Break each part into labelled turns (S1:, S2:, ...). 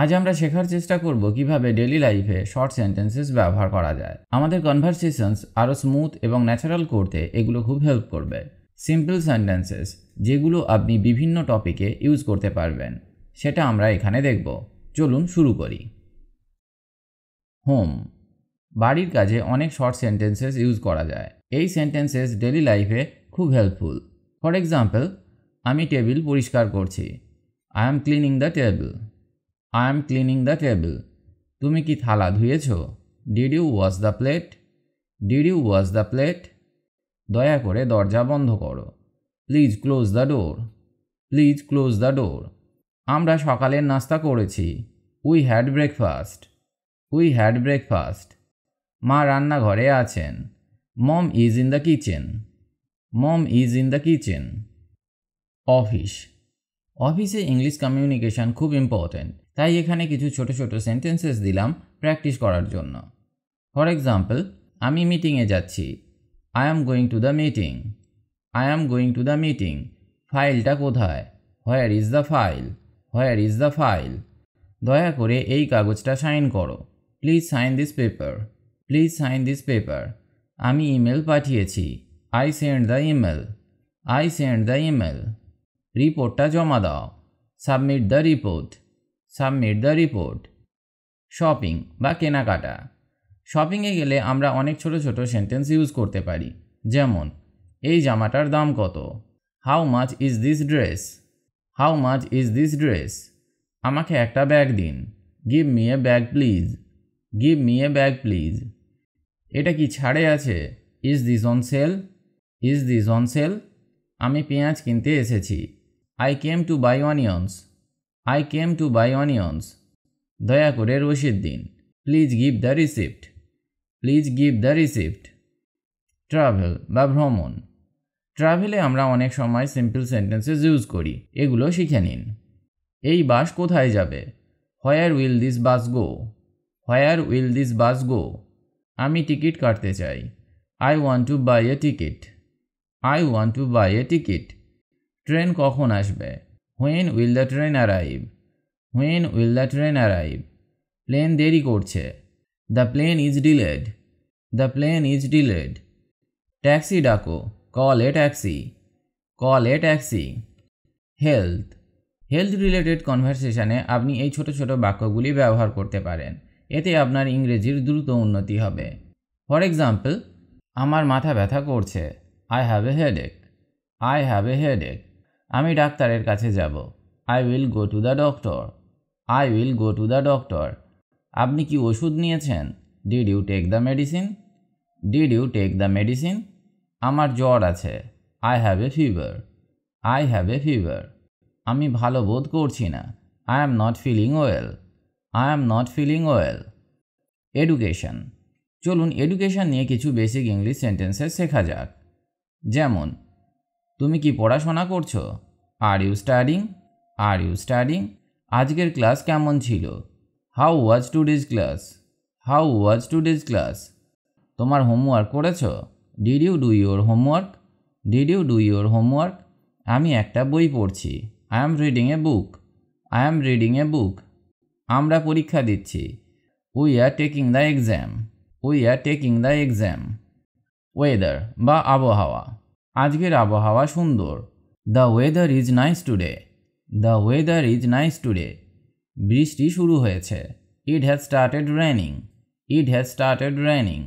S1: আজ আমরা শেখার চেষ্টা করব কিভাবে ডেইলি লাইফে শর্ট সেন্টেন্সেস ব্যবহার করা যায়। আমাদের কনভারসেশনস আরও স্মুথ এবং ন্যাচারাল করতে এগুলো খুব হেল্প করবে। সিম্পল সেন্টেন্সেস যেগুলো আপনি বিভিন্ন টপিকে ইউজ করতে পারবেন, সেটা আমরা এখানে দেখব। চলুন শুরু করি। হোম, বাড়ির কাজে অনেক শর্ট সেন্টেন্সেস ইউজ করা যায়। এই সেন্টেন্সেস ডেইলি লাইফে খুব হেল্পফুল। ফর এক্সাম্পল, আমি টেবিল পরিষ্কার করছি। I am cleaning the table. I am cleaning the table. তুমি কি থালা ধুয়েছো? Did you wash the plate? Did you wash the plate? দয়া করে দরজা বন্ধ করো। Please close the door. Please close the door. আমরা সকালের নাস্তা করেছি। We had breakfast. We had breakfast. মা রান্নাঘরে আছেন। Mom is in the kitchen. Mom is in the kitchen. Office, অফিসে ইংলিশ কমিউনিকেশন খুব ইম্পর্ট্যান্ট, তাই এখানে কিছু ছোট ছোট সেন্টেন্সেস দিলাম প্র্যাকটিস করার জন্য। ফর এক্সাম্পল, আমি মিটিংয়ে যাচ্ছি। I am going to the meeting. I am going to the meeting. ফাইলটা কোথায়? Where is the file? Where is the file? দয়া করে এই কাগজটা সাইন করো। Please sign this paper. Please sign this paper. আমি ইমেল পাঠিয়েছি। I send the email. I send the email. রিপোর্টটা জমা দাও। Submit the report. Submit the report. Shopping বা কেনাকাটা, শপিংয়ে গেলে আমরা অনেক ছোট ছোট সেন্টেন্স ইউজ করতে পারি, যেমন এই জামাটার দাম কত? How much is this dress? How much is this dress? আমাকে একটা ব্যাগ দিন। Give me a bag please. Give me a bag please. এটা কি ছাড়ে আছে? Is this on sale? Is this on sale? আমি পেঁয়াজ কিনতে এসেছি। I came to buy onions. I came to buy onions. দয়া করে রসিদ দিন। Please give the receipt. Please give the receipt. Travel বা ভ্রমণ, ট্রাভেলে আমরা অনেক সময় সিম্পল সেন্টেন্সেস ইউজ করি, এগুলো শিখে নিন। এই বাস কোথায় যাবে? Where will this bus go? Where will this bus go? আমি টিকিট কাটতে চাই। I want to buy a ticket. I want to buy a ticket. Train কখন আসবে? When will the train arrive? When will the train arrive? Plane দেরি করছে। The plane is delayed. The plane is delayed. Taxi ডাকো। Call a taxi. Call a taxi. Health, health related কনভারসেশনে আপনি এই ছোট ছোট বাক্যগুলি ব্যবহার করতে পারেন, এতে আপনার ইংরেজির দ্রুত উন্নতি হবে। ফর এক্সাম্পল, আমার মাথা ব্যথা করছে। I have a headache. I have a headache. আমি ডাক্তারের কাছে যাব। I will go to the doctor. I will go to the doctor. আপনি কি ওষুধ নিয়েছেন? Did you take the medicine? Did you take the medicine? আমার জ্বর আছে। I have a fever. I have a fever. আমি ভালো বোধ করছি না। I am not feeling well. I am not feeling well. Education, চলুন এডুকেশন নিয়ে কিছু বেসিক ইংলিশ সেন্টেন্সেস শেখা যাক। যেমন, তুমি কি পড়াশোনা করছো? Are you studying? Are you studying? আজকের ক্লাস কেমন ছিল? How was today's class? How was today's class? তোমার হোমওয়ার্ক করেছো? Did you do your homework? Did you do your homework? আমি একটা বই পড়ছি। I am reading a book. I am reading a book. আমরা পরীক্ষা দিচ্ছি। We are taking the exam. We are taking the exam. Weather বা আবহাওয়া, আজকের আবহাওয়া সুন্দর। The weather is nice today. The weather is nice today. বৃষ্টি শুরু হয়েছে। It has started raining. It has started raining.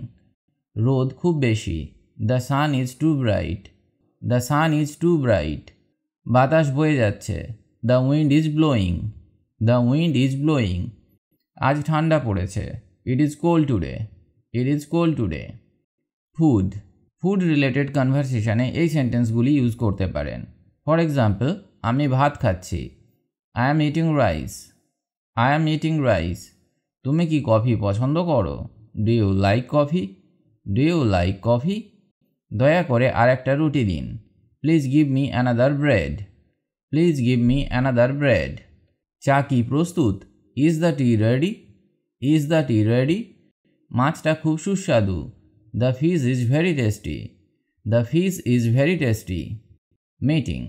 S1: রোদ খুব বেশি। The sun is too bright. The sun is too bright. বাতাস বয়ে যাচ্ছে। The wind is blowing. The wind is blowing. আজ ঠান্ডা পড়েছে। It is cold today. It is cold today. Food, food related কনভারসেশনে এই সেন্টেন্সগুলি ইউজ করতে পারেন। ফর এক্সাম্পল, আমি ভাত খাচ্ছি। I am eating rice. I am eating rice. তুমি কি কফি পছন্দ করো? Do you like coffee? Do you like coffee? দয়া করে আর একটা রুটি দিন। Please give me another bread. Please give me another bread. চা কি প্রস্তুত? Is the tea ready? Is the tea ready? মাছটা খুব সুস্বাদু। The fish is very tasty. The fish is very tasty. Meeting,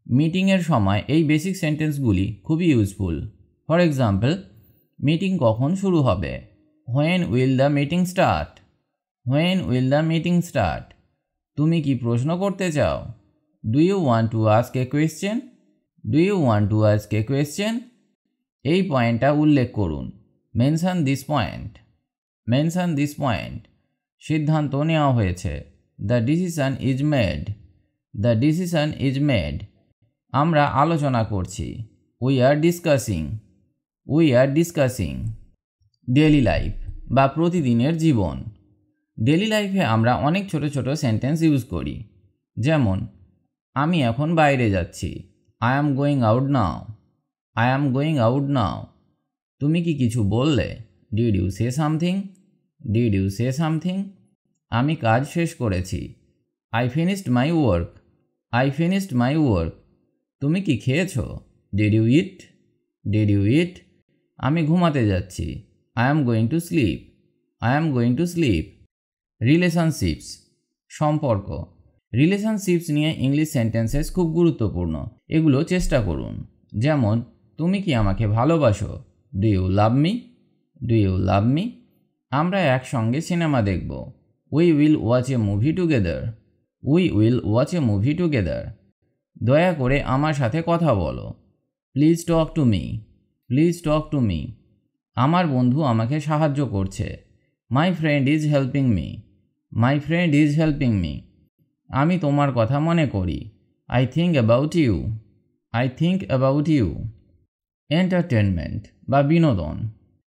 S1: মিটিংয়ের সময় এই বেসিক সেন্টেন্সগুলি খুবই ইউজফুল। ফর এক্সাম্পল, মিটিং কখন শুরু হবে? When will the meeting start? When will the meeting start? তুমি কি প্রশ্ন করতে চাও? Do you want to ask a question? Do you want to ask a question? এই পয়েন্টটা উল্লেখ করুন। Mention this point. Mention this point. সিদ্ধান্ত নেওয়া হয়েছে। The decision is made. The decision is made. আমরা আলোচনা করছি। We are discussing. We are discussing. Daily life বা প্রতিদিনের জীবন। ডেইলি লাইফে আমরা অনেক ছোট ছোট সেন্টেন্স ইউজ করি। যেমন আমি এখন বাইরে যাচ্ছি। I am going out now. I am going out now. তুমি কি কিছু বললে? Did you say something? Did you say something? আমি কাজ শেষ করেছি। I finished my work. I finished my work. তুমি কি খেয়েছো? Did you eat? Did you eat? আমি ঘুমাতে যাচ্ছি। I am going to sleep. I am going to sleep. Relationships সম্পর্ক। রিলেশনশিপস নিয়ে ইংলিশ সেন্টেন্সেস খুব গুরুত্বপূর্ণ। এগুলো চেষ্টা করুন। যেমন তুমি কি আমাকে ভালোবাসো? Do you love me? Do you love me? আমরা একসঙ্গে সিনেমা দেখব। We will watch a movie together. We will watch a movie together. দয়া করে আমার সাথে কথা বলো। Please talk to me. Please talk to me. আমার বন্ধু আমাকে সাহায্য করছে। My friend is helping me. My friend is helping me. আমি তোমার কথা মনে করি। I think about you. I think about you. Entertainment বা বিনোদন।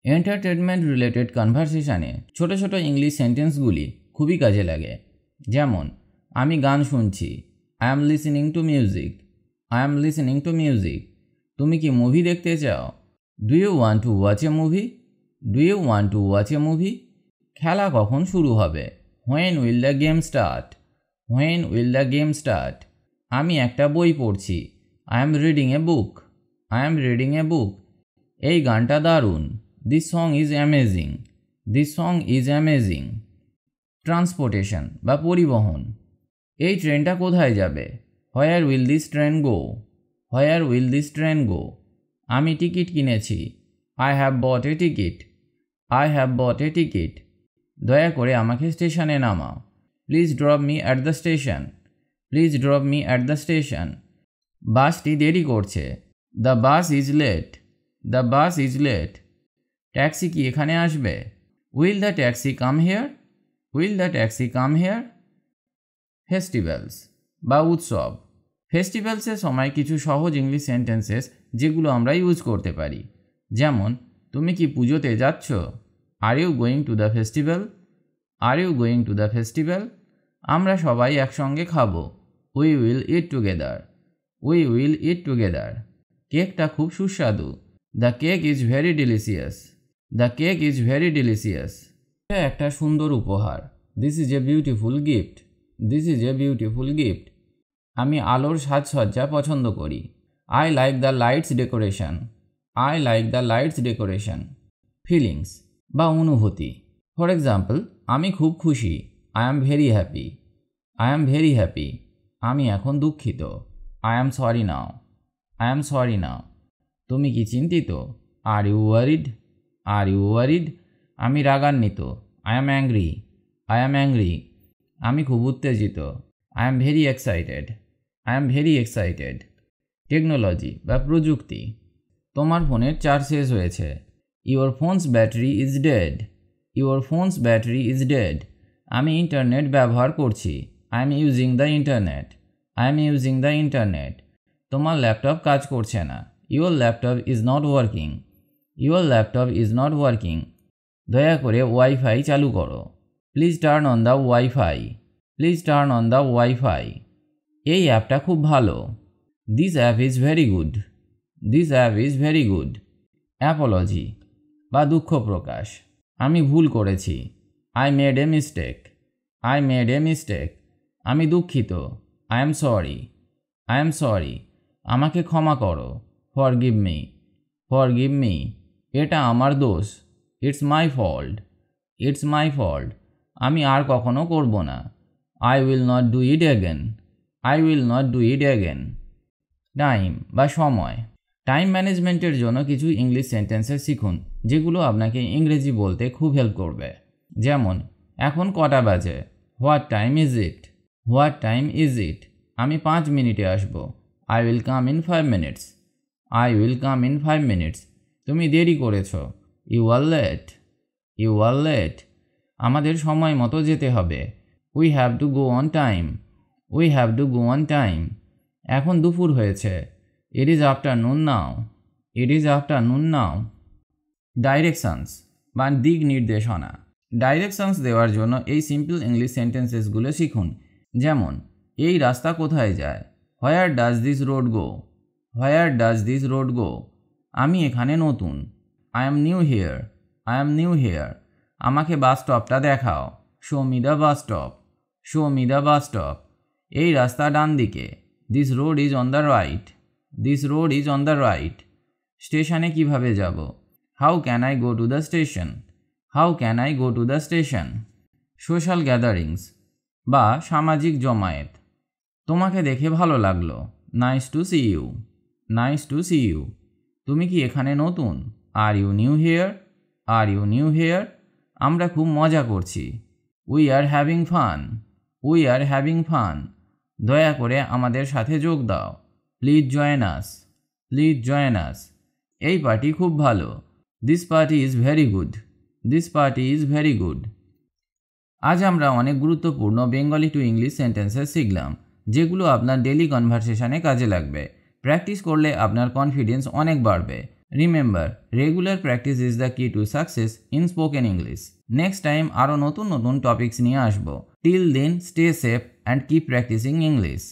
S1: এন্টারটেনমেন্ট রিলেটেড কনভারসেশনে ছোট ছোট ইংলিশ সেন্টেন্সগুলি খুবই কাজে লাগে। যেমন আমি গান শুনছি। I am listening to music. I am listening to music. তুমি কি মুভি দেখতে চাও? Do you want to watch a movie? Do you want to watch a movie? খেলা কখন শুরু হবে? When will the game start? When will the game start? আমি একটা বই পড়ছি। I am reading a book. I am reading a book. এই গানটা দারুণ। This song is amazing. This song is amazing. Transportation বা পরিবহন। এই ট্রেনটা কোথায় যাবে? Where will this train go? Where will this train go? আমি টিকিট কিনেছি। I have bought a ticket. I have bought a ticket. দয়া করে আমাকে স্টেশনে নামাও। Please drop me at the station. Please drop me at the station. বাসটি দেরি করছে। The bus is late. The bus is late. Taxi কি এখানে আসবে? Will the taxi come here? Will the taxi come here? Festivals বা উৎসব। ফেস্টিভ্যালসের সময় কিছু সহজ ইংলিশ সেন্টেন্সেস যেগুলো আমরা ইউজ করতে পারি। যেমন তুমি কি পুজোতে যাচ্ছ? Are you going to the festival? Are you going to the festival? আমরা সবাই একসঙ্গে খাবো। We will eat together. We will eat together. কেকটা খুব সুস্বাদু। The cake is very delicious. The cake is very delicious. এটা একটা সুন্দর উপহার। This is a beautiful gift. This is a beautiful gift. আমি আলোর সাজসজ্জা পছন্দ করি। I like the lights decoration. I like the lights decoration. Feelings বা অনুভূতি। ফর এক্সাম্পল, আমি খুব খুশি। I am very happy. I am very happy. আমি এখন দুঃখিত। I am sorry now. I am sorry now. তুমি কি চিন্তিত? Are you worried? Are you worried? আমি রাগান্বিত। I am angry. I am angry. আমি খুব উত্তেজিত। I am very excited. I am very excited. Technology বা প্রযুক্তি। তোমার ফোনের চার্জ শেষ হয়েছে। Your phone's battery is dead. Your phone's battery is dead. আমি ইন্টারনেট ব্যবহার করছি। I am using the internet. I am using the internet. তোমার ল্যাপটপ কাজ করছে না। Your laptop is not working. Your laptop is not working. দয়া করে wifi চালু করো। Please turn on the wifi. Please turn on the wifi. এই অ্যাপটা খুব ভালো। This app is very good. This app is very good. Apology বা দুঃখ প্রকাশ। আমি ভুল করেছি। I made a mistake. I made a mistake. আমি দুঃখিত। I am sorry. I am sorry. আমাকে ক্ষমা করো। Forgive me. Forgive me. এটা আমার দোষ। It's my fault. It's my fault. আমি আর কখনো করব না। I will not do it again. I will not do it again. Time বা সময়। টাইম ম্যানেজমেন্টের জন্য কিছু ইংলিশ সেন্টেন্সেস শিখুন যেগুলো আপনাকে ইংরেজি বলতে খুব হেল্প করবে। যেমন এখন কটা বাজে, what time is it, what time is it, আমি 5 মিনিটে আসবো, I will come in 5 minutes, I will come in 5 minutes, তুমি দেরি করেছো, you are late, you are late, আমাদের সময় মতো যেতে হবে, we have to go on time, we have to go on time, এখন দুপুর হয়েছে, it is afternoon now, it is afternoon now. Directions বা দিক নির্দেশনা। ডাইরেকশনস দেওয়ার জন্য এই সিম্পল ইংলিশ সেন্টেন্সেসগুলো শিখুন। যেমন এই রাস্তা কোথায় যায়, where does this road go, where does this road go, আমি এখানে নতুন, I am new here, I am new here, আমাকে বাস স্টপটা দেখাও, show me the bus stop, show me the bus stop, এই রাস্তা ডান দিকে, this road is on the right, this road is on the right, স্টেশনে কিভাবে যাব, how can I go to the station, how can I go to the station. Social gatherings বা সামাজিক জমায়েত। তোমাকে দেখে ভালো লাগলো, nice to see you, nice to see you, তুমি কি এখানে নতুন, are you new here, are you new here, আমরা খুব মজা করছি, we are having fun, we are having fun, দয়া করে আমাদের সাথে যোগ দাও, please join us, please join us, এই পার্টি খুব ভালো, this party is very good, this party is very good. আজ আমরা অনেক গুরুত্বপূর্ণ বেঙ্গলি টু ইংলিশ সেন্টেন্সেস শিখলাম যেগুলো আপনার ডেলি কনভারসেশনে কাজে লাগবে। প্র্যাকটিস করলে আপনার কনফিডেন্স অনেক বাড়বে। Remember, regular practice is the key to success in spoken English. Next time আরও নতুন নতুন টপিকস নিয়ে আসবো। Till then, stay safe and keep practising English.